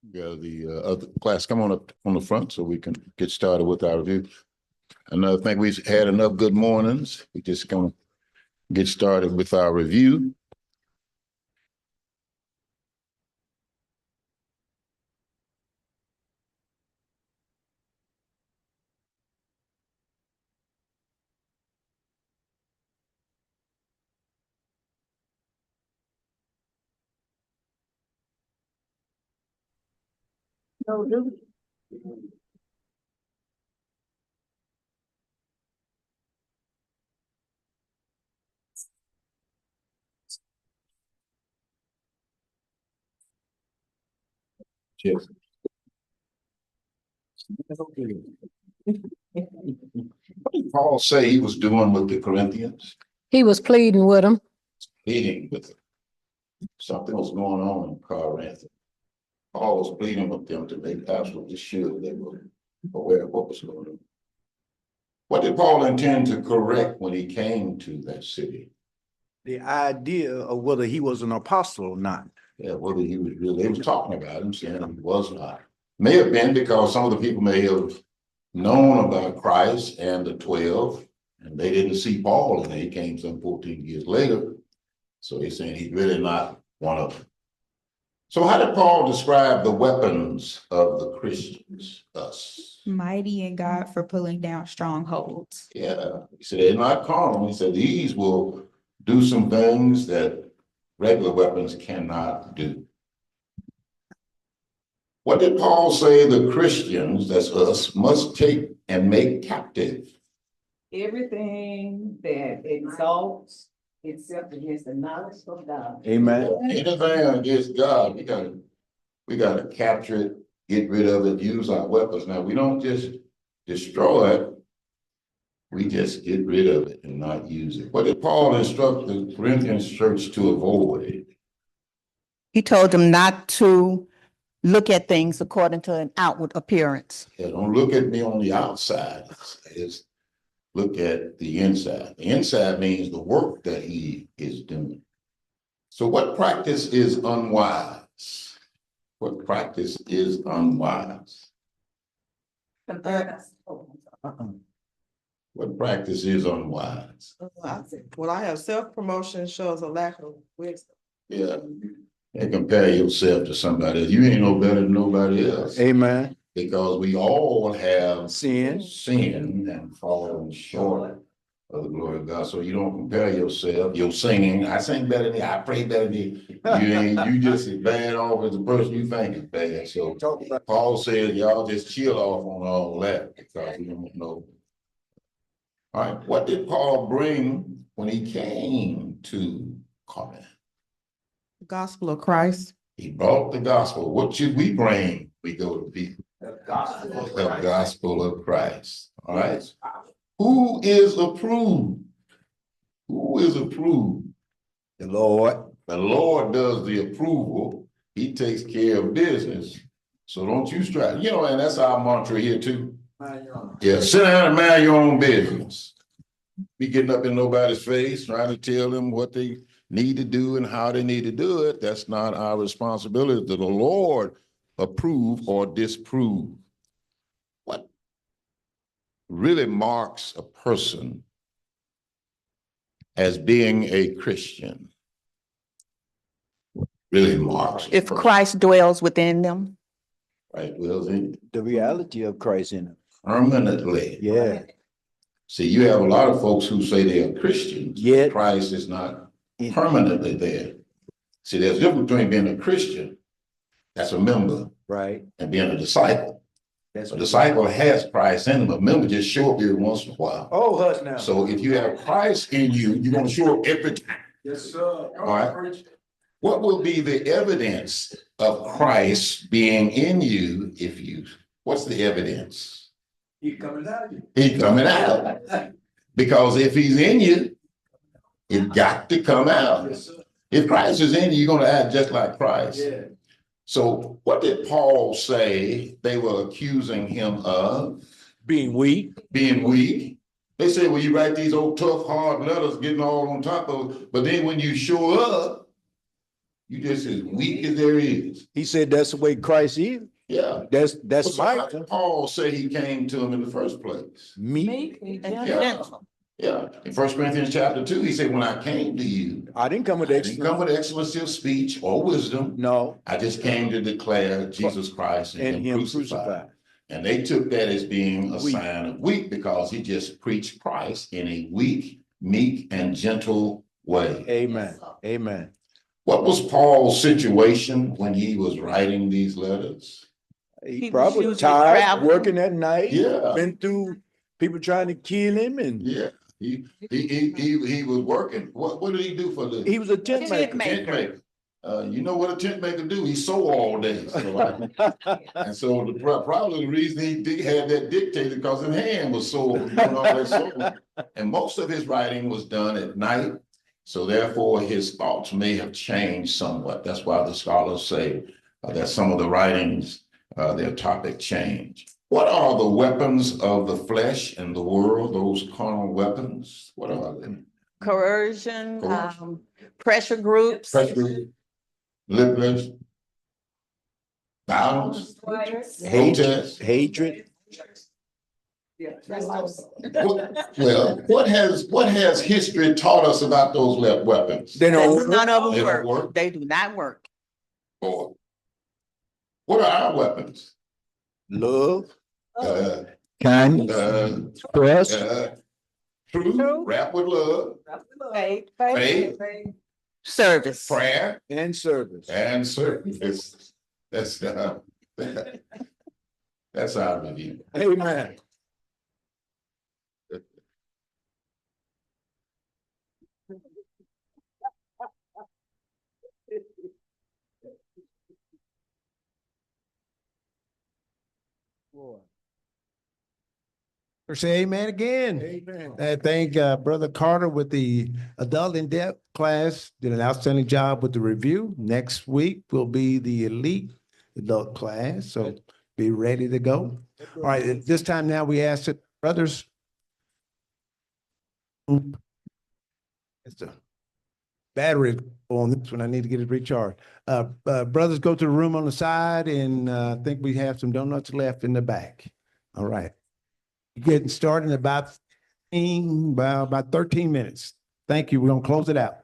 Yeah, the other class, come on up on the front so we can get started with our review. And I think we've had enough good mornings. We just gonna get started with our review. Yes. What did Paul say he was doing with the Corinthians? He was pleading with them. Pleading with them. Something was going on in Corinth. Paul was pleading with them to make absolutely sure they were aware of what was going on. What did Paul intend to correct when he came to that city? The idea of whether he was an apostle or not. Yeah, whether he was really, they was talking about him, saying he was not. May have been because some of the people may have known about Christ and the 12, and they didn't see Paul, and he came some 14 years later. So he's saying he's really not one of them. So how did Paul describe the weapons of the Christians, us? Mighty in God for pulling down strongholds. Yeah, he said they're not carnal. He said these will do some things that regular weapons cannot do. What did Paul say the Christians, that's us, must take and make captive? Everything that exalts itself against the knowledge of God. Amen. Anything against God, we gotta capture it, get rid of it, use our weapons. Now, we don't just destroy it, we just get rid of it and not use it. What did Paul instruct the Corinthians church to avoid? He told them not to look at things according to an outward appearance. Yeah, don't look at me on the outside. It's look at the inside. The inside means the work that he is doing. So what practice is unwise? What practice is unwise? What practice is unwise? Well, I have self-promotion shows a lack of wisdom. Yeah, and compare yourself to somebody else. You ain't no better than nobody else. Amen. Because we all have Sin. and fallen short of the glory of God. So you don't compare yourself. Your singing, I sing better than you, I pray better than you. You just as bad off as the person you think is bad. So Paul said, y'all just chill off on all that because we don't know. All right, what did Paul bring when he came to Corinth? The gospel of Christ. He brought the gospel. What should we bring? We go to people. The gospel of Christ. All right. Who is approved? Who is approved? The Lord. The Lord does the approval. He takes care of business. So don't you strive. And that's our mantra here too. Yeah, sit down and mind your own business. Be getting up in nobody's face, trying to tell them what they need to do and how they need to do it. That's not our responsibility. The Lord approve or disapprove. What really marks a person as being a Christian? Really marks. If Christ dwells within them. Right, dwells in The reality of Christ in him. permanently. Yeah. See, you have a lot of folks who say they are Christians. Yet Christ is not permanently there. See, there's a difference between being a Christian, that's a member, right. and being a disciple. That's A disciple has Christ in them. A member just show up every once in a while. Oh, hush now. So if you have Christ in you, you're going to show up every time. Yes, sir. All right. What will be the evidence of Christ being in you what's the evidence? He coming out. He's coming out. Because if he's in you, it got to come out. Yes, sir. If Christ is in you, you're going to act just like Christ. Yeah. So what did Paul say they were accusing him of? Being weak. Being weak. They say, well, you write these old tough, hard letters getting all on top of it, but then when you show up, You just as weak as there is. He said that's the way Christ is. Yeah. That's So how my did Paul say he came to him in the first place? me. Yeah. Yeah, in 1 Corinthians chapter 2, he said, when I came to you, I didn't come with I didn't come excellence. with excellency of speech or wisdom. No, I just came to declare Jesus Christ and and him him crucified. crucified. And they took that as being a Weak. sign of weak because he just preached Christ in a weak, meek, and gentle way. Amen. Amen. What was Paul's situation when he was writing these letters? He He was probably usually tired, traveling. working at night. Yeah. Been through people trying to kill him, and Yeah, he was working. What did he do for a living? he was a tent Tent maker. Tent maker. You know what a tent maker do? He sew all day. And so probably the reason he had that dictated because his hand was sore from doing all that sewing. And most of his writing was done at night. So therefore his thoughts may have changed somewhat. That's why the scholars say that some of the writings, their topic changed. What are the weapons of the flesh and the world, those carnal weapons? What are they? Coercion, Coercion. pressure groups. Pressure, lipless, violence, protest. Hatred. What has history taught us about those weapons? They don't None of They them don't work. work? They do not work. Or what are our weapons? love, Uh, kindness, uh, trust, truth, rap with love, faith, Service. prayer, and service. and service. That's that's our review. Amen. Say amen again. Amen. I thank Brother Carter with the adult in-depth class, did an outstanding job with the review. Next week will be the elite adult class, so be ready to go. All right, at this time now we ask that brothers. It's a battery on this one. I need to get it recharged. Brothers, go to the room on the side, and I think we have some donuts left in the back. All right. Getting started in about 13 minutes. Thank you. We're gonna close it out.